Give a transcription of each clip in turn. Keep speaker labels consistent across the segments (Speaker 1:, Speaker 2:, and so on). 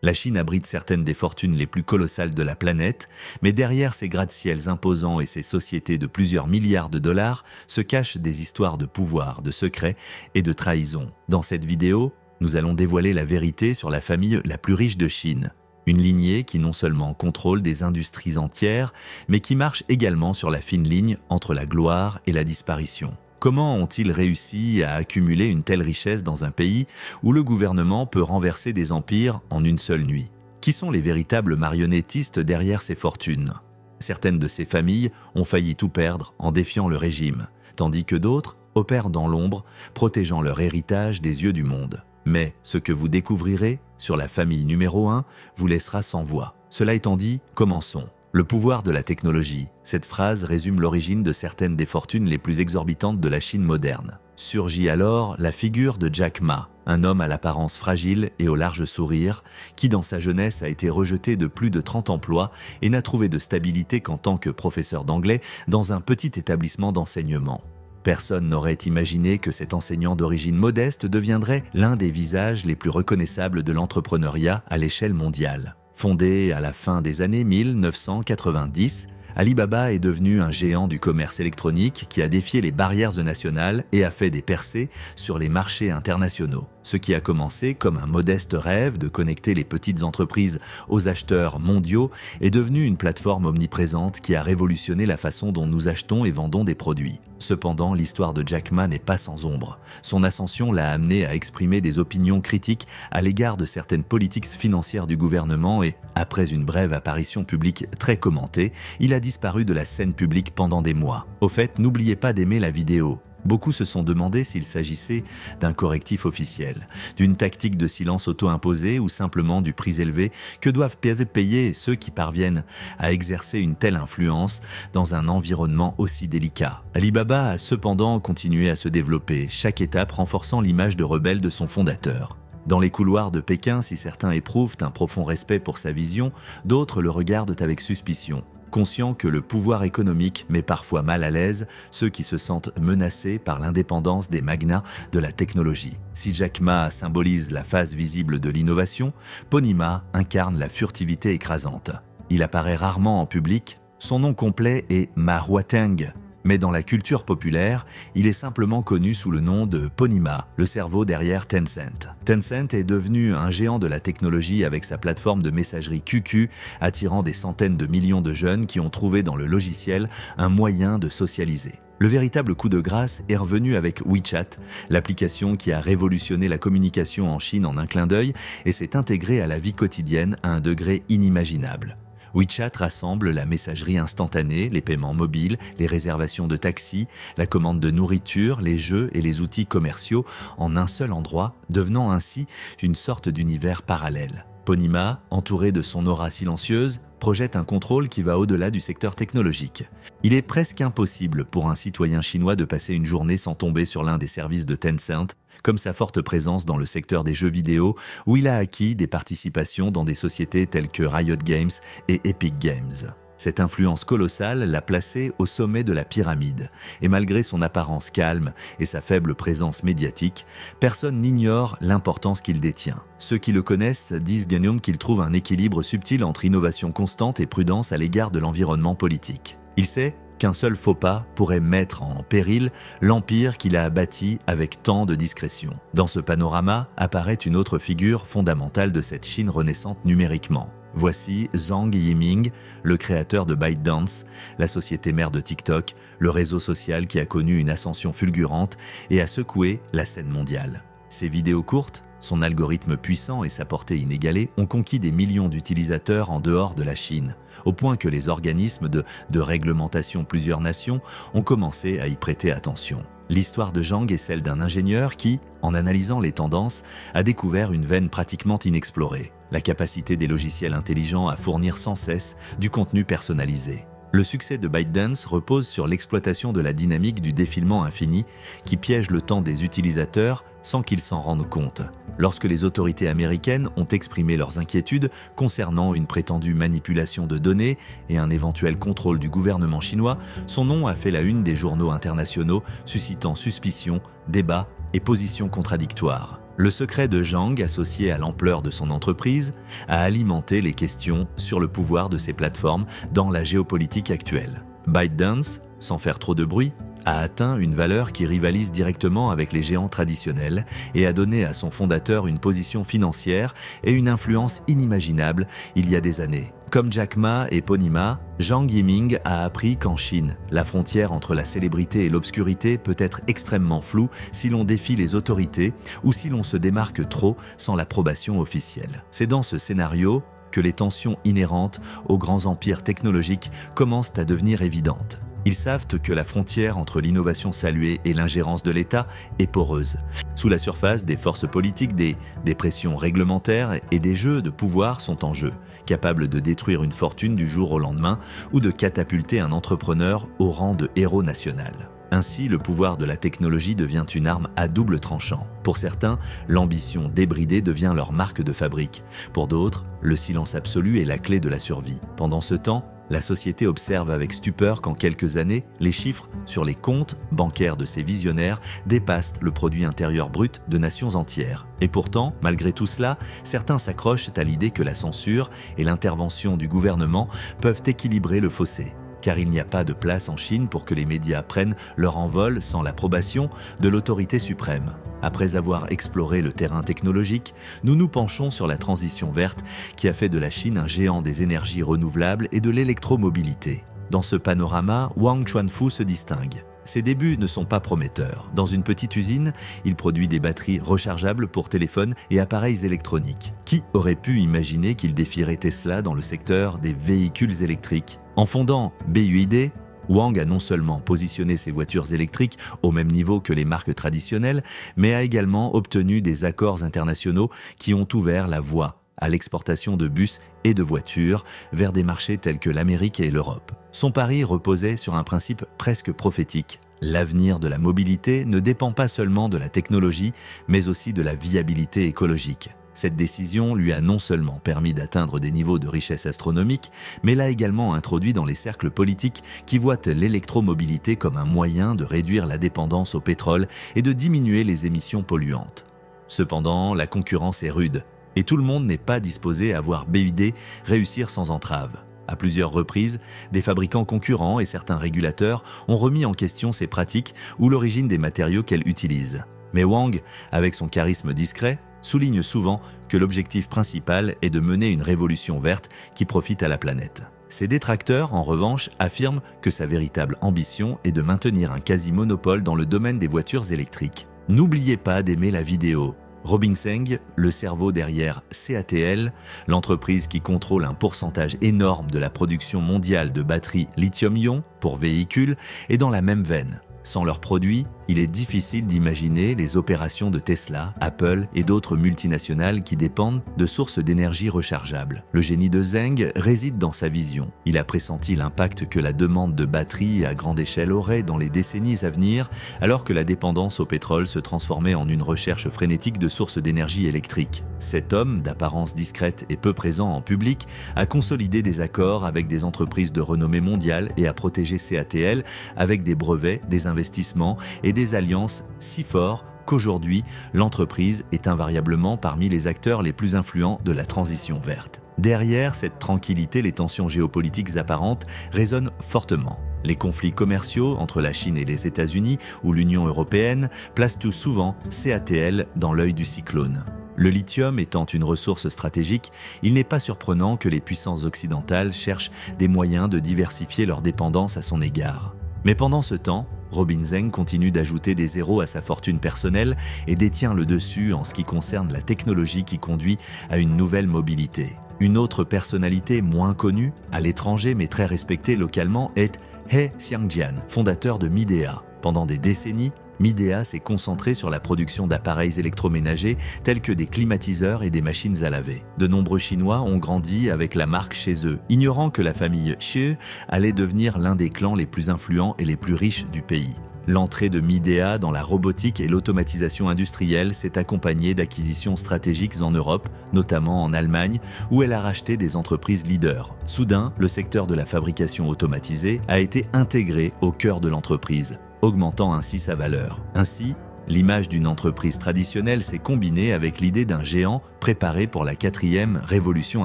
Speaker 1: La Chine abrite certaines des fortunes les plus colossales de la planète, mais derrière ces gratte-ciels imposants et ces sociétés de plusieurs milliards de dollars se cachent des histoires de pouvoir, de secrets et de trahison. Dans cette vidéo, nous allons dévoiler la vérité sur la famille la plus riche de Chine. Une lignée qui non seulement contrôle des industries entières, mais qui marche également sur la fine ligne entre la gloire et la disparition. Comment ont-ils réussi à accumuler une telle richesse dans un pays où le gouvernement peut renverser des empires en une seule nuit? Qui sont les véritables marionnettistes derrière ces fortunes? Certaines de ces familles ont failli tout perdre en défiant le régime, tandis que d'autres opèrent dans l'ombre, protégeant leur héritage des yeux du monde. Mais ce que vous découvrirez sur la famille numéro 1 vous laissera sans voix. Cela étant dit, commençons. Le pouvoir de la technologie. Cette phrase résume l'origine de certaines des fortunes les plus exorbitantes de la Chine moderne. Surgit alors la figure de Jack Ma, un homme à l'apparence fragile et au large sourire, qui dans sa jeunesse a été rejeté de plus de 30 emplois et n'a trouvé de stabilité qu'en tant que professeur d'anglais dans un petit établissement d'enseignement. Personne n'aurait imaginé que cet enseignant d'origine modeste deviendrait l'un des visages les plus reconnaissables de l'entrepreneuriat à l'échelle mondiale. Fondé à la fin des années 1990, Alibaba est devenu un géant du commerce électronique qui a défié les barrières nationales et a fait des percées sur les marchés internationaux. Ce qui a commencé comme un modeste rêve de connecter les petites entreprises aux acheteurs mondiaux est devenu une plateforme omniprésente qui a révolutionné la façon dont nous achetons et vendons des produits. Cependant, l'histoire de Jack Ma n'est pas sans ombre. Son ascension l'a amené à exprimer des opinions critiques à l'égard de certaines politiques financières du gouvernement et, après une brève apparition publique très commentée, il a disparu de la scène publique pendant des mois. Au fait, n'oubliez pas d'aimer la vidéo. Beaucoup se sont demandé s'il s'agissait d'un correctif officiel, d'une tactique de silence auto-imposée ou simplement du prix élevé que doivent payer ceux qui parviennent à exercer une telle influence dans un environnement aussi délicat. Alibaba a cependant continué à se développer, chaque étape renforçant l'image de rebelle de son fondateur. Dans les couloirs de Pékin, si certains éprouvent un profond respect pour sa vision, d'autres le regardent avec suspicion. Conscient que le pouvoir économique met parfois mal à l'aise ceux qui se sentent menacés par l'indépendance des magnats de la technologie. Si Jack Ma symbolise la face visible de l'innovation, Pony Ma incarne la furtivité écrasante. Il apparaît rarement en public, son nom complet est Ma Huateng. Mais dans la culture populaire, il est simplement connu sous le nom de Pony Ma, le cerveau derrière Tencent. Tencent est devenu un géant de la technologie avec sa plateforme de messagerie QQ, attirant des centaines de millions de jeunes qui ont trouvé dans le logiciel un moyen de socialiser. Le véritable coup de grâce est revenu avec WeChat, l'application qui a révolutionné la communication en Chine en un clin d'œil et s'est intégrée à la vie quotidienne à un degré inimaginable. WeChat rassemble la messagerie instantanée, les paiements mobiles, les réservations de taxis, la commande de nourriture, les jeux et les outils commerciaux en un seul endroit, devenant ainsi une sorte d'univers parallèle. Pony Ma, entouré de son aura silencieuse, projette un contrôle qui va au-delà du secteur technologique. Il est presque impossible pour un citoyen chinois de passer une journée sans tomber sur l'un des services de Tencent, comme sa forte présence dans le secteur des jeux vidéo, où il a acquis des participations dans des sociétés telles que Riot Games et Epic Games. Cette influence colossale l'a placé au sommet de la pyramide, et malgré son apparence calme et sa faible présence médiatique, personne n'ignore l'importance qu'il détient. Ceux qui le connaissent disent qu'il trouve un équilibre subtil entre innovation constante et prudence à l'égard de l'environnement politique. Il sait qu'un seul faux pas pourrait mettre en péril l'empire qu'il a bâti avec tant de discrétion. Dans ce panorama apparaît une autre figure fondamentale de cette Chine renaissante numériquement. Voici Zhang Yiming, le créateur de ByteDance, la société mère de TikTok, le réseau social qui a connu une ascension fulgurante et a secoué la scène mondiale. Ses vidéos courtes, son algorithme puissant et sa portée inégalée ont conquis des millions d'utilisateurs en dehors de la Chine, au point que les organismes de réglementation plusieurs nations ont commencé à y prêter attention. L'histoire de Zhang est celle d'un ingénieur qui, en analysant les tendances, a découvert une veine pratiquement inexplorée, la capacité des logiciels intelligents à fournir sans cesse du contenu personnalisé. Le succès de ByteDance repose sur l'exploitation de la dynamique du défilement infini qui piège le temps des utilisateurs sans qu'ils s'en rendent compte. Lorsque les autorités américaines ont exprimé leurs inquiétudes concernant une prétendue manipulation de données et un éventuel contrôle du gouvernement chinois, son nom a fait la une des journaux internationaux, suscitant suspicions, débats et positions contradictoires. Le secret de Zhang, associé à l'ampleur de son entreprise, a alimenté les questions sur le pouvoir de ces plateformes dans la géopolitique actuelle. ByteDance, sans faire trop de bruit, a atteint une valeur qui rivalise directement avec les géants traditionnels et a donné à son fondateur une position financière et une influence inimaginable il y a des années. Comme Jack Ma et Pony Ma, Zhang Yiming a appris qu'en Chine, la frontière entre la célébrité et l'obscurité peut être extrêmement floue si l'on défie les autorités ou si l'on se démarque trop sans l'approbation officielle. C'est dans ce scénario que les tensions inhérentes aux grands empires technologiques commencent à devenir évidentes. Ils savent que la frontière entre l'innovation saluée et l'ingérence de l'État est poreuse. Sous la surface, des forces politiques, des pressions réglementaires et des jeux de pouvoir sont en jeu, capables de détruire une fortune du jour au lendemain ou de catapulter un entrepreneur au rang de héros national. Ainsi, le pouvoir de la technologie devient une arme à double tranchant. Pour certains, l'ambition débridée devient leur marque de fabrique. Pour d'autres, le silence absolu est la clé de la survie. Pendant ce temps, la société observe avec stupeur qu'en quelques années, les chiffres sur les comptes bancaires de ces visionnaires dépassent le produit intérieur brut de nations entières. Et pourtant, malgré tout cela, certains s'accrochent à l'idée que la censure et l'intervention du gouvernement peuvent équilibrer le fossé. Car il n'y a pas de place en Chine pour que les médias prennent leur envol sans l'approbation de l'autorité suprême. Après avoir exploré le terrain technologique, nous nous penchons sur la transition verte qui a fait de la Chine un géant des énergies renouvelables et de l'électromobilité. Dans ce panorama, Wang Chuanfu se distingue. Ses débuts ne sont pas prometteurs. Dans une petite usine, il produit des batteries rechargeables pour téléphones et appareils électroniques. Qui aurait pu imaginer qu'il défierait Tesla dans le secteur des véhicules électriques? En fondant BYD, Wang a non seulement positionné ses voitures électriques au même niveau que les marques traditionnelles, mais a également obtenu des accords internationaux qui ont ouvert la voie à l'exportation de bus et de voitures vers des marchés tels que l'Amérique et l'Europe. Son pari reposait sur un principe presque prophétique. L'avenir de la mobilité ne dépend pas seulement de la technologie, mais aussi de la viabilité écologique. Cette décision lui a non seulement permis d'atteindre des niveaux de richesse astronomique, mais l'a également introduit dans les cercles politiques qui voient l'électromobilité comme un moyen de réduire la dépendance au pétrole et de diminuer les émissions polluantes. Cependant, la concurrence est rude, et tout le monde n'est pas disposé à voir BYD réussir sans entrave. À plusieurs reprises, des fabricants concurrents et certains régulateurs ont remis en question ces pratiques ou l'origine des matériaux qu'elle utilise. Mais Wang, avec son charisme discret, souligne souvent que l'objectif principal est de mener une révolution verte qui profite à la planète. Ses détracteurs, en revanche, affirment que sa véritable ambition est de maintenir un quasi-monopole dans le domaine des voitures électriques. N'oubliez pas d'aimer la vidéo. Robin Zeng, le cerveau derrière CATL, l'entreprise qui contrôle un pourcentage énorme de la production mondiale de batteries lithium-ion pour véhicules, est dans la même veine. Sans leurs produits, il est difficile d'imaginer les opérations de Tesla, Apple et d'autres multinationales qui dépendent de sources d'énergie rechargeables. Le génie de Zeng réside dans sa vision. Il a pressenti l'impact que la demande de batteries à grande échelle aurait dans les décennies à venir, alors que la dépendance au pétrole se transformait en une recherche frénétique de sources d'énergie électrique. Cet homme, d'apparence discrète et peu présent en public, a consolidé des accords avec des entreprises de renommée mondiale et a protégé CATL avec des brevets, des investissements et des alliances si forts qu'aujourd'hui, l'entreprise est invariablement parmi les acteurs les plus influents de la transition verte. Derrière cette tranquillité, les tensions géopolitiques apparentes résonnent fortement. Les conflits commerciaux entre la Chine et les États-Unis ou l'Union européenne placent tout souvent CATL dans l'œil du cyclone. Le lithium étant une ressource stratégique, il n'est pas surprenant que les puissances occidentales cherchent des moyens de diversifier leur dépendance à son égard. Mais pendant ce temps, Robin Zeng continue d'ajouter des zéros à sa fortune personnelle et détient le dessus en ce qui concerne la technologie qui conduit à une nouvelle mobilité. Une autre personnalité moins connue, à l'étranger mais très respectée localement, est He Xiangjian, fondateur de Midea. Pendant des décennies, Midea s'est concentré sur la production d'appareils électroménagers tels que des climatiseurs et des machines à laver. De nombreux Chinois ont grandi avec la marque chez eux, ignorant que la famille Xie allait devenir l'un des clans les plus influents et les plus riches du pays. L'entrée de Midea dans la robotique et l'automatisation industrielle s'est accompagnée d'acquisitions stratégiques en Europe, notamment en Allemagne, où elle a racheté des entreprises leaders. Soudain, le secteur de la fabrication automatisée a été intégré au cœur de l'entreprise, augmentant ainsi sa valeur. Ainsi, L'image d'une entreprise traditionnelle s'est combinée avec l'idée d'un géant préparé pour la 4e révolution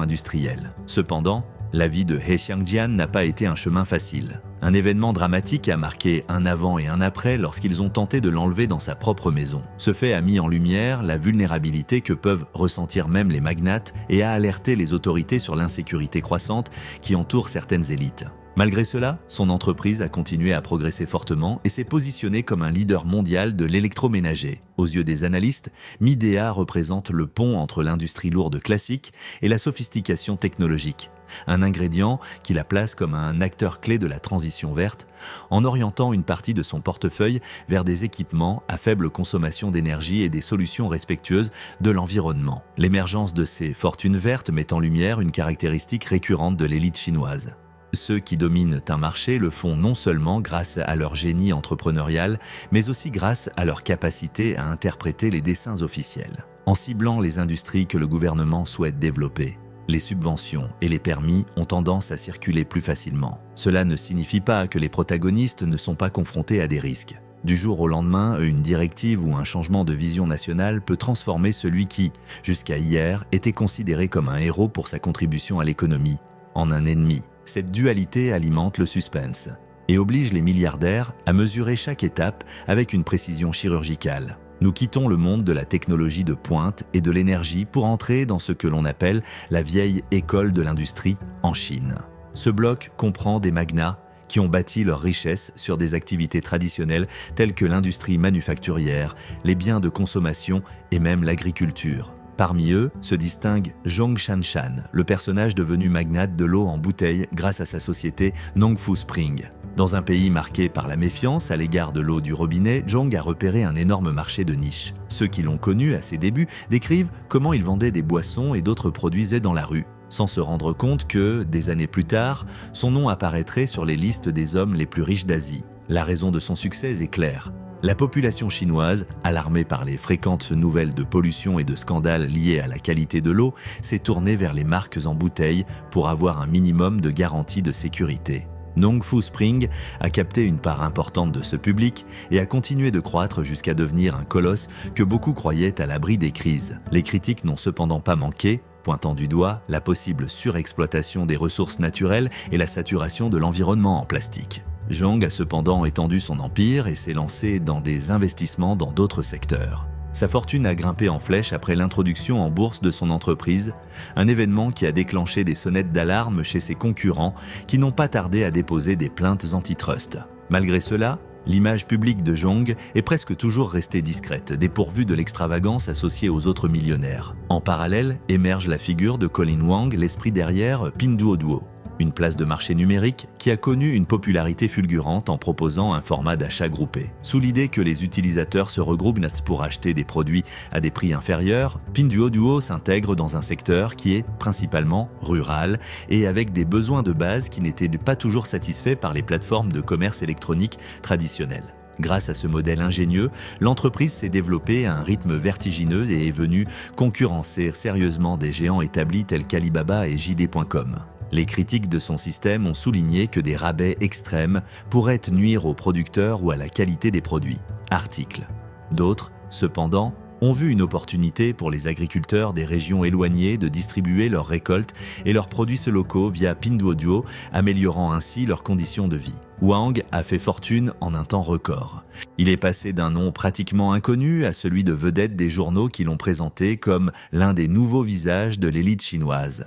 Speaker 1: industrielle. Cependant, la vie de He Xiangjian n'a pas été un chemin facile. Un événement dramatique a marqué un avant et un après lorsqu'ils ont tenté de l'enlever dans sa propre maison. Ce fait a mis en lumière la vulnérabilité que peuvent ressentir même les magnates et a alerté les autorités sur l'insécurité croissante qui entoure certaines élites. Malgré cela, son entreprise a continué à progresser fortement et s'est positionnée comme un leader mondial de l'électroménager. Aux yeux des analystes, Midea représente le pont entre l'industrie lourde classique et la sophistication technologique. Un ingrédient qui la place comme un acteur clé de la transition verte, en orientant une partie de son portefeuille vers des équipements à faible consommation d'énergie et des solutions respectueuses de l'environnement. L'émergence de ces fortunes vertes met en lumière une caractéristique récurrente de l'élite chinoise. Ceux qui dominent un marché le font non seulement grâce à leur génie entrepreneurial, mais aussi grâce à leur capacité à interpréter les desseins officiels. En ciblant les industries que le gouvernement souhaite développer, les subventions et les permis ont tendance à circuler plus facilement. Cela ne signifie pas que les protagonistes ne sont pas confrontés à des risques. Du jour au lendemain, une directive ou un changement de vision nationale peut transformer celui qui, jusqu'à hier, était considéré comme un héros pour sa contribution à l'économie, en un ennemi. Cette dualité alimente le suspense et oblige les milliardaires à mesurer chaque étape avec une précision chirurgicale. Nous quittons le monde de la technologie de pointe et de l'énergie pour entrer dans ce que l'on appelle la vieille école de l'industrie en Chine. Ce bloc comprend des magnats qui ont bâti leur richesse sur des activités traditionnelles telles que l'industrie manufacturière, les biens de consommation et même l'agriculture. Parmi eux se distingue Zhong Shanshan, le personnage devenu magnate de l'eau en bouteille grâce à sa société Nongfu Spring. Dans un pays marqué par la méfiance à l'égard de l'eau du robinet, Zhong a repéré un énorme marché de niche. Ceux qui l'ont connu à ses débuts décrivent comment il vendait des boissons et d'autres produits dans la rue, sans se rendre compte que, des années plus tard, son nom apparaîtrait sur les listes des hommes les plus riches d'Asie. La raison de son succès est claire. La population chinoise, alarmée par les fréquentes nouvelles de pollution et de scandales liés à la qualité de l'eau, s'est tournée vers les marques en bouteille pour avoir un minimum de garantie de sécurité. Nongfu Spring a capté une part importante de ce public et a continué de croître jusqu'à devenir un colosse que beaucoup croyaient à l'abri des crises. Les critiques n'ont cependant pas manqué, pointant du doigt la possible surexploitation des ressources naturelles et la saturation de l'environnement en plastique. Zhong a cependant étendu son empire et s'est lancé dans des investissements dans d'autres secteurs. Sa fortune a grimpé en flèche après l'introduction en bourse de son entreprise, un événement qui a déclenché des sonnettes d'alarme chez ses concurrents qui n'ont pas tardé à déposer des plaintes antitrust. Malgré cela, l'image publique de Zhong est presque toujours restée discrète, dépourvue de l'extravagance associée aux autres millionnaires. En parallèle, émerge la figure de Colin Wang, l'esprit derrière Pinduoduo, une place de marché numérique qui a connu une popularité fulgurante en proposant un format d'achat groupé. Sous l'idée que les utilisateurs se regroupent pour acheter des produits à des prix inférieurs, Pinduoduo s'intègre dans un secteur qui est principalement rural et avec des besoins de base qui n'étaient pas toujours satisfaits par les plateformes de commerce électronique traditionnelles. Grâce à ce modèle ingénieux, l'entreprise s'est développée à un rythme vertigineux et est venue concurrencer sérieusement des géants établis tels qu'Alibaba et JD.com. Les critiques de son système ont souligné que des rabais extrêmes pourraient nuire aux producteurs ou à la qualité des produits. Article. D'autres, cependant, ont vu une opportunité pour les agriculteurs des régions éloignées de distribuer leurs récoltes et leurs produits locaux via Pinduoduo, améliorant ainsi leurs conditions de vie. Wang a fait fortune en un temps record. Il est passé d'un nom pratiquement inconnu à celui de vedette des journaux qui l'ont présenté comme l'un des nouveaux visages de l'élite chinoise.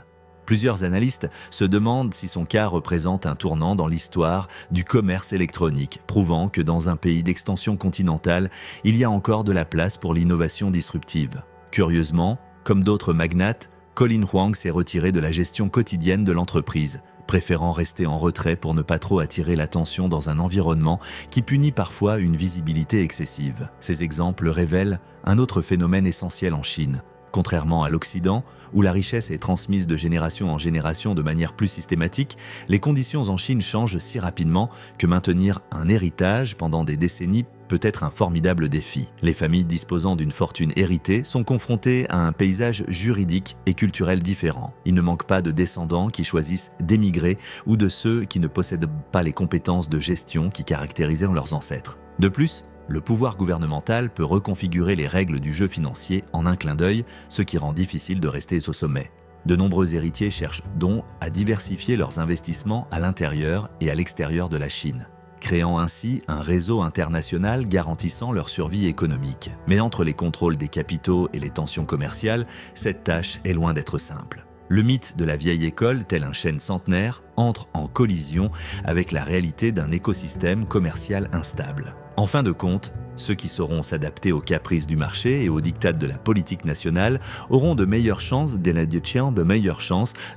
Speaker 1: Plusieurs analystes se demandent si son cas représente un tournant dans l'histoire du commerce électronique, prouvant que dans un pays d'extension continentale, il y a encore de la place pour l'innovation disruptive. Curieusement, comme d'autres magnates, Colin Wang s'est retiré de la gestion quotidienne de l'entreprise, préférant rester en retrait pour ne pas trop attirer l'attention dans un environnement qui punit parfois une visibilité excessive. Ces exemples révèlent un autre phénomène essentiel en Chine. Contrairement à l'Occident, où la richesse est transmise de génération en génération de manière plus systématique, les conditions en Chine changent si rapidement que maintenir un héritage pendant des décennies peut être un formidable défi. Les familles disposant d'une fortune héritée sont confrontées à un paysage juridique et culturel différent. Il ne manque pas de descendants qui choisissent d'émigrer ou de ceux qui ne possèdent pas les compétences de gestion qui caractérisaient leurs ancêtres. De plus, le pouvoir gouvernemental peut reconfigurer les règles du jeu financier en un clin d'œil, ce qui rend difficile de rester au sommet. De nombreux héritiers cherchent donc à diversifier leurs investissements à l'intérieur et à l'extérieur de la Chine, créant ainsi un réseau international garantissant leur survie économique. Mais entre les contrôles des capitaux et les tensions commerciales, cette tâche est loin d'être simple. Le mythe de la vieille école, tel un chêne centenaire, entre en collision avec la réalité d'un écosystème commercial instable. En fin de compte, ceux qui sauront s'adapter aux caprices du marché et aux diktats de la politique nationale auront de meilleures chances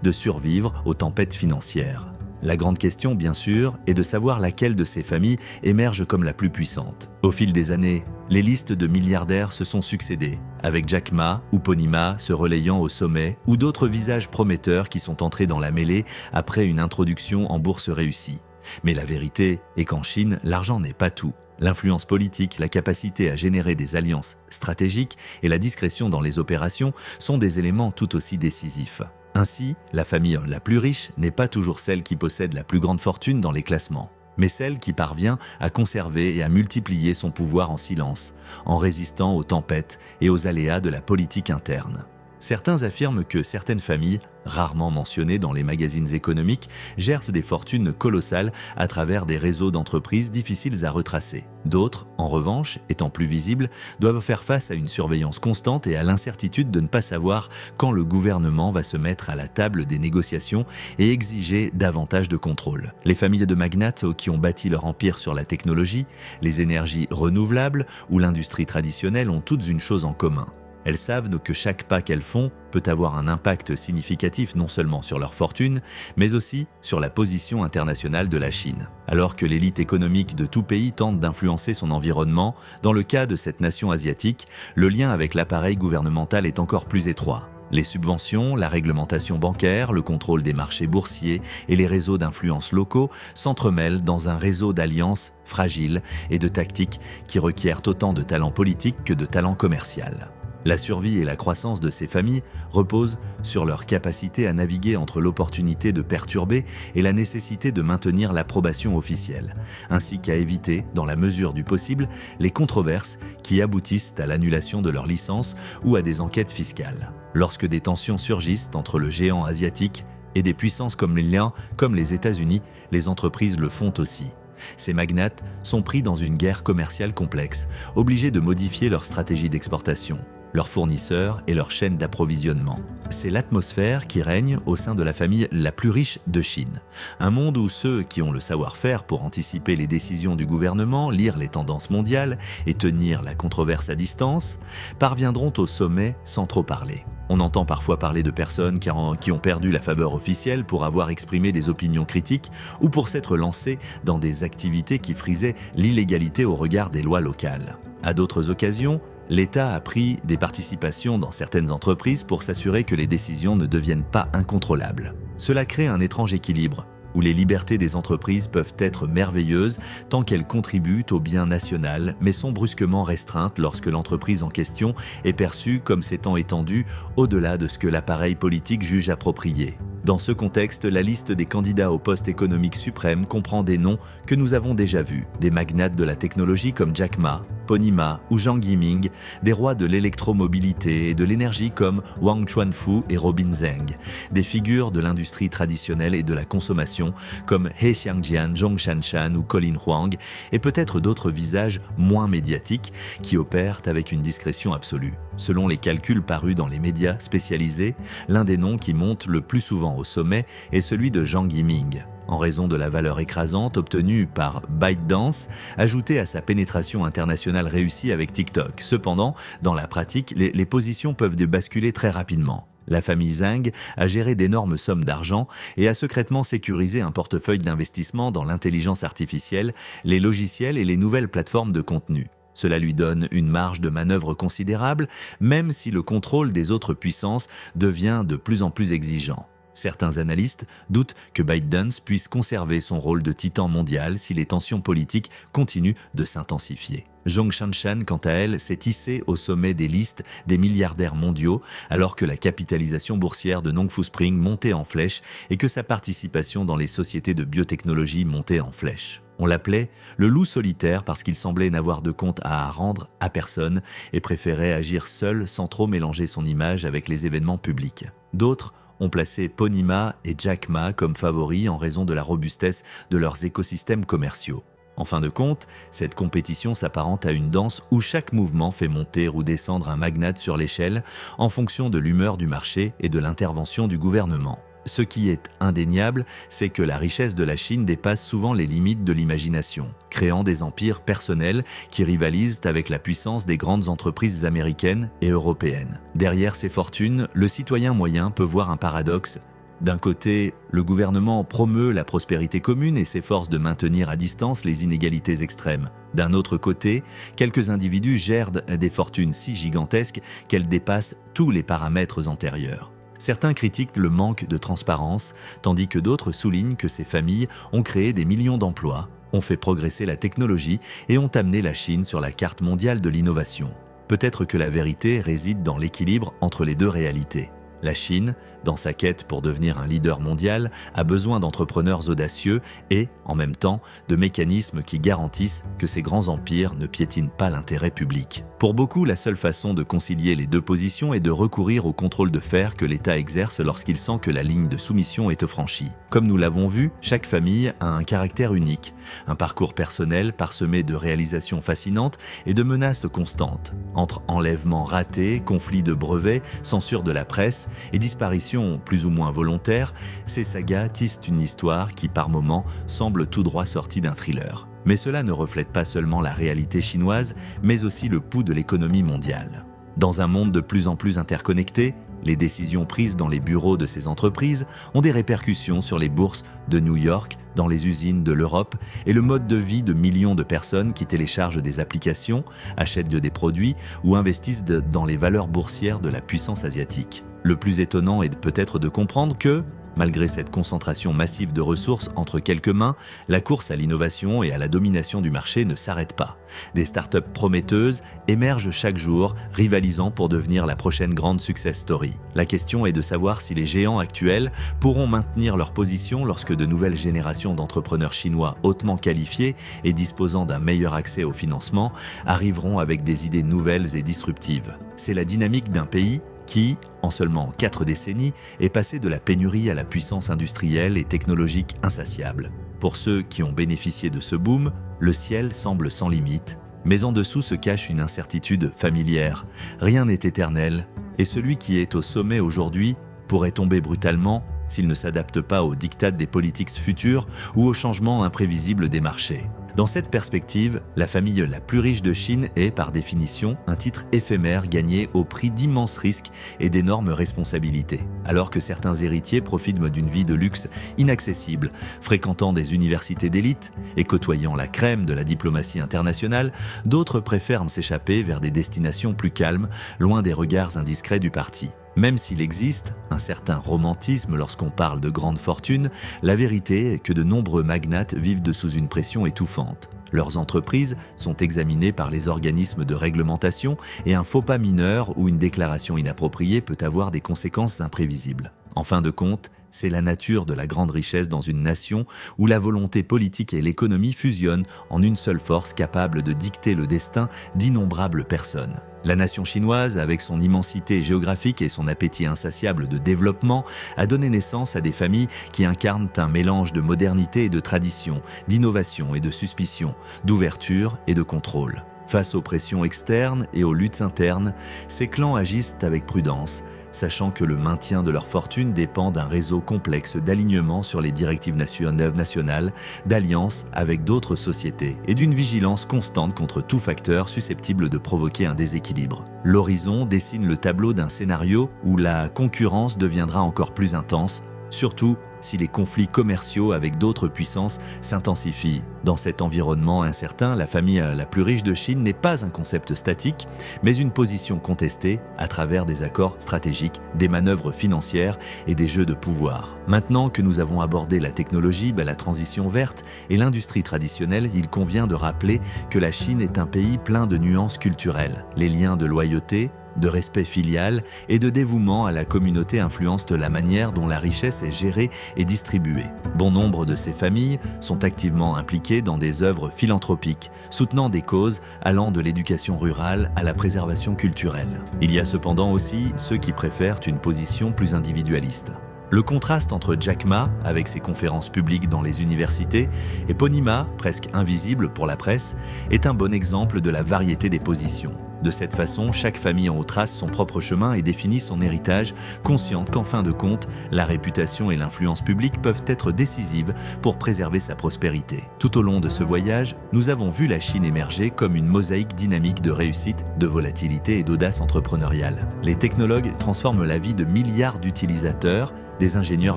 Speaker 1: de survivre aux tempêtes financières. La grande question, bien sûr, est de savoir laquelle de ces familles émerge comme la plus puissante. Au fil des années, les listes de milliardaires se sont succédées, avec Jack Ma ou Pony Ma se relayant au sommet, ou d'autres visages prometteurs qui sont entrés dans la mêlée après une introduction en bourse réussie. Mais la vérité est qu'en Chine, l'argent n'est pas tout. L'influence politique, la capacité à générer des alliances stratégiques et la discrétion dans les opérations sont des éléments tout aussi décisifs. Ainsi, la famille la plus riche n'est pas toujours celle qui possède la plus grande fortune dans les classements, mais celle qui parvient à conserver et à multiplier son pouvoir en silence, en résistant aux tempêtes et aux aléas de la politique interne. Certains affirment que certaines familles, rarement mentionnées dans les magazines économiques, gèrent des fortunes colossales à travers des réseaux d'entreprises difficiles à retracer. D'autres, en revanche, étant plus visibles, doivent faire face à une surveillance constante et à l'incertitude de ne pas savoir quand le gouvernement va se mettre à la table des négociations et exiger davantage de contrôle. Les familles de magnates qui ont bâti leur empire sur la technologie, les énergies renouvelables ou l'industrie traditionnelle ont toutes une chose en commun. Elles savent que chaque pas qu'elles font peut avoir un impact significatif non seulement sur leur fortune, mais aussi sur la position internationale de la Chine. Alors que l'élite économique de tout pays tente d'influencer son environnement, dans le cas de cette nation asiatique, le lien avec l'appareil gouvernemental est encore plus étroit. Les subventions, la réglementation bancaire, le contrôle des marchés boursiers et les réseaux d'influence locaux s'entremêlent dans un réseau d'alliances fragiles et de tactiques qui requièrent autant de talent politique que de talent commercial. La survie et la croissance de ces familles reposent sur leur capacité à naviguer entre l'opportunité de perturber et la nécessité de maintenir l'approbation officielle, ainsi qu'à éviter, dans la mesure du possible, les controverses qui aboutissent à l'annulation de leur licence ou à des enquêtes fiscales. Lorsque des tensions surgissent entre le géant asiatique et des puissances comme les États-Unis, les entreprises le font aussi. Ces magnates sont pris dans une guerre commerciale complexe, obligés de modifier leur stratégie d'exportation, leurs fournisseurs et leur chaîne d'approvisionnement. C'est l'atmosphère qui règne au sein de la famille la plus riche de Chine. Un monde où ceux qui ont le savoir-faire pour anticiper les décisions du gouvernement, lire les tendances mondiales et tenir la controverse à distance, parviendront au sommet sans trop parler. On entend parfois parler de personnes qui ont perdu la faveur officielle pour avoir exprimé des opinions critiques ou pour s'être lancées dans des activités qui frisaient l'illégalité au regard des lois locales. À d'autres occasions, l'État a pris des participations dans certaines entreprises pour s'assurer que les décisions ne deviennent pas incontrôlables. Cela crée un étrange équilibre, où les libertés des entreprises peuvent être merveilleuses tant qu'elles contribuent au bien national, mais sont brusquement restreintes lorsque l'entreprise en question est perçue comme s'étant étendue au-delà de ce que l'appareil politique juge approprié. Dans ce contexte, la liste des candidats au poste économique suprême comprend des noms que nous avons déjà vus, des magnates de la technologie comme Jack Ma, Pony Ma ou Zhang Yiming, des rois de l'électromobilité et de l'énergie comme Wang Chuanfu et Robin Zeng, des figures de l'industrie traditionnelle et de la consommation comme He Xiangjian, Zhong Shanshan ou Colin Huang, et peut-être d'autres visages moins médiatiques qui opèrent avec une discrétion absolue. Selon les calculs parus dans les médias spécialisés, l'un des noms qui monte le plus souvent au sommet est celui de Zhang Yiming, en raison de la valeur écrasante obtenue par ByteDance, ajoutée à sa pénétration internationale réussie avec TikTok. Cependant, dans la pratique, les positions peuvent basculer très rapidement. La famille Zhang a géré d'énormes sommes d'argent et a secrètement sécurisé un portefeuille d'investissement dans l'intelligence artificielle, les logiciels et les nouvelles plateformes de contenu. Cela lui donne une marge de manœuvre considérable, même si le contrôle des autres puissances devient de plus en plus exigeant. Certains analystes doutent que ByteDance puisse conserver son rôle de titan mondial si les tensions politiques continuent de s'intensifier. Zhong Shanshan, quant à elle, s'est hissée au sommet des listes des milliardaires mondiaux, alors que la capitalisation boursière de Nongfu Spring montait en flèche et que sa participation dans les sociétés de biotechnologie montait en flèche. On l'appelait le loup solitaire parce qu'il semblait n'avoir de compte à rendre à personne et préférait agir seul sans trop mélanger son image avec les événements publics. D'autres ont placé Pony Ma et Jack Ma comme favoris en raison de la robustesse de leurs écosystèmes commerciaux. En fin de compte, cette compétition s'apparente à une danse où chaque mouvement fait monter ou descendre un magnate sur l'échelle en fonction de l'humeur du marché et de l'intervention du gouvernement. Ce qui est indéniable, c'est que la richesse de la Chine dépasse souvent les limites de l'imagination, créant des empires personnels qui rivalisent avec la puissance des grandes entreprises américaines et européennes. Derrière ces fortunes, le citoyen moyen peut voir un paradoxe. D'un côté, le gouvernement promeut la prospérité commune et s'efforce de maintenir à distance les inégalités extrêmes. D'un autre côté, quelques individus gèrent des fortunes si gigantesques qu'elles dépassent tous les paramètres antérieurs. Certains critiquent le manque de transparence, tandis que d'autres soulignent que ces familles ont créé des millions d'emplois, ont fait progresser la technologie et ont amené la Chine sur la carte mondiale de l'innovation. Peut-être que la vérité réside dans l'équilibre entre les deux réalités. La Chine, dans sa quête pour devenir un leader mondial, a besoin d'entrepreneurs audacieux et, en même temps, de mécanismes qui garantissent que ces grands empires ne piétinent pas l'intérêt public. Pour beaucoup, la seule façon de concilier les deux positions est de recourir au contrôle de fer que l'État exerce lorsqu'il sent que la ligne de soumission est franchie. Comme nous l'avons vu, chaque famille a un caractère unique, un parcours personnel parsemé de réalisations fascinantes et de menaces constantes. Entre enlèvements ratés, conflits de brevets, censure de la presse et disparitions plus ou moins volontaires, ces sagas tissent une histoire qui par moments semble tout droit sortie d'un thriller. Mais cela ne reflète pas seulement la réalité chinoise, mais aussi le pouls de l'économie mondiale. Dans un monde de plus en plus interconnecté, les décisions prises dans les bureaux de ces entreprises ont des répercussions sur les bourses de New York, dans les usines de l'Europe et le mode de vie de millions de personnes qui téléchargent des applications, achètent des produits ou investissent dans les valeurs boursières de la puissance asiatique. Le plus étonnant est peut-être de comprendre que, malgré cette concentration massive de ressources entre quelques mains, la course à l'innovation et à la domination du marché ne s'arrête pas. Des startups prometteuses émergent chaque jour, rivalisant pour devenir la prochaine grande success story. La question est de savoir si les géants actuels pourront maintenir leur position lorsque de nouvelles générations d'entrepreneurs chinois hautement qualifiés et disposant d'un meilleur accès au financement arriveront avec des idées nouvelles et disruptives. C'est la dynamique d'un pays qui, en seulement 4 décennies, est passé de la pénurie à la puissance industrielle et technologique insatiable. Pour ceux qui ont bénéficié de ce boom, le ciel semble sans limite, mais en dessous se cache une incertitude familière. Rien n'est éternel, et celui qui est au sommet aujourd'hui pourrait tomber brutalement s'il ne s'adapte pas aux diktats des politiques futures ou aux changements imprévisibles des marchés. Dans cette perspective, la famille la plus riche de Chine est, par définition, un titre éphémère gagné au prix d'immenses risques et d'énormes responsabilités. Alors que certains héritiers profitent d'une vie de luxe inaccessible, fréquentant des universités d'élite et côtoyant la crème de la diplomatie internationale, d'autres préfèrent s'échapper vers des destinations plus calmes, loin des regards indiscrets du parti. Même s'il existe un certain romantisme lorsqu'on parle de grandes fortunes, la vérité est que de nombreux magnates vivent sous une pression étouffante. Leurs entreprises sont examinées par les organismes de réglementation et un faux pas mineur ou une déclaration inappropriée peut avoir des conséquences imprévisibles. En fin de compte, c'est la nature de la grande richesse dans une nation où la volonté politique et l'économie fusionnent en une seule force capable de dicter le destin d'innombrables personnes. La nation chinoise, avec son immensité géographique et son appétit insatiable de développement, a donné naissance à des familles qui incarnent un mélange de modernité et de tradition, d'innovation et de suspicion, d'ouverture et de contrôle. Face aux pressions externes et aux luttes internes, ces clans agissent avec prudence, sachant que le maintien de leur fortune dépend d'un réseau complexe d'alignement sur les directives nationales, d'alliances avec d'autres sociétés et d'une vigilance constante contre tout facteur susceptible de provoquer un déséquilibre. L'horizon dessine le tableau d'un scénario où la concurrence deviendra encore plus intense, surtout si les conflits commerciaux avec d'autres puissances s'intensifient. Dans cet environnement incertain, la famille la plus riche de Chine n'est pas un concept statique, mais une position contestée à travers des accords stratégiques, des manœuvres financières et des jeux de pouvoir. Maintenant que nous avons abordé la technologie, la transition verte et l'industrie traditionnelle, il convient de rappeler que la Chine est un pays plein de nuances culturelles. Les liens de loyauté, de respect filial et de dévouement à la communauté influencent la manière dont la richesse est gérée et distribuée. Bon nombre de ces familles sont activement impliquées dans des œuvres philanthropiques, soutenant des causes allant de l'éducation rurale à la préservation culturelle. Il y a cependant aussi ceux qui préfèrent une position plus individualiste. Le contraste entre Jack Ma, avec ses conférences publiques dans les universités, et Ponima, presque invisible pour la presse, est un bon exemple de la variété des positions. De cette façon, chaque famille en haut trace son propre chemin et définit son héritage, consciente qu'en fin de compte, la réputation et l'influence publique peuvent être décisives pour préserver sa prospérité. Tout au long de ce voyage, nous avons vu la Chine émerger comme une mosaïque dynamique de réussite, de volatilité et d'audace entrepreneuriale. Les technologues transforment la vie de milliards d'utilisateurs, des ingénieurs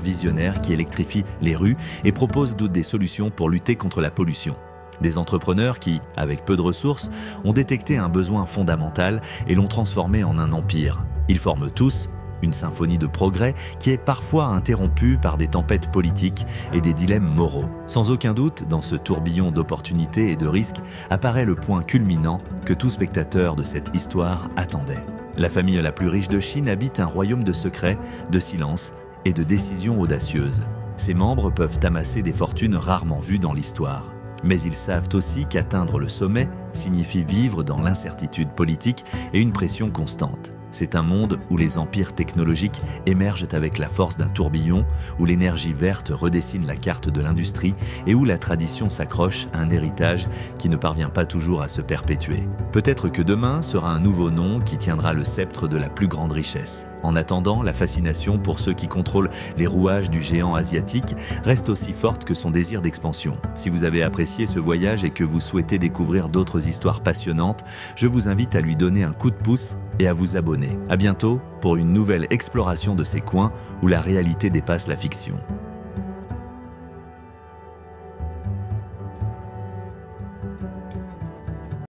Speaker 1: visionnaires qui électrifient les rues et proposent des solutions pour lutter contre la pollution. Des entrepreneurs qui, avec peu de ressources, ont détecté un besoin fondamental et l'ont transformé en un empire. Ils forment tous une symphonie de progrès qui est parfois interrompue par des tempêtes politiques et des dilemmes moraux. Sans aucun doute, dans ce tourbillon d'opportunités et de risques, apparaît le point culminant que tout spectateur de cette histoire attendait. La famille la plus riche de Chine habite un royaume de secrets, de silence et de décisions audacieuses. Ses membres peuvent amasser des fortunes rarement vues dans l'histoire. Mais ils savent aussi qu'atteindre le sommet signifie vivre dans l'incertitude politique et une pression constante. C'est un monde où les empires technologiques émergent avec la force d'un tourbillon, où l'énergie verte redessine la carte de l'industrie et où la tradition s'accroche à un héritage qui ne parvient pas toujours à se perpétuer. Peut-être que demain sera un nouveau nom qui tiendra le sceptre de la plus grande richesse. En attendant, la fascination pour ceux qui contrôlent les rouages du géant asiatique reste aussi forte que son désir d'expansion. Si vous avez apprécié ce voyage et que vous souhaitez découvrir d'autres histoires passionnantes, je vous invite à lui donner un coup de pouce et à vous abonner. À bientôt pour une nouvelle exploration de ces coins où la réalité dépasse la fiction.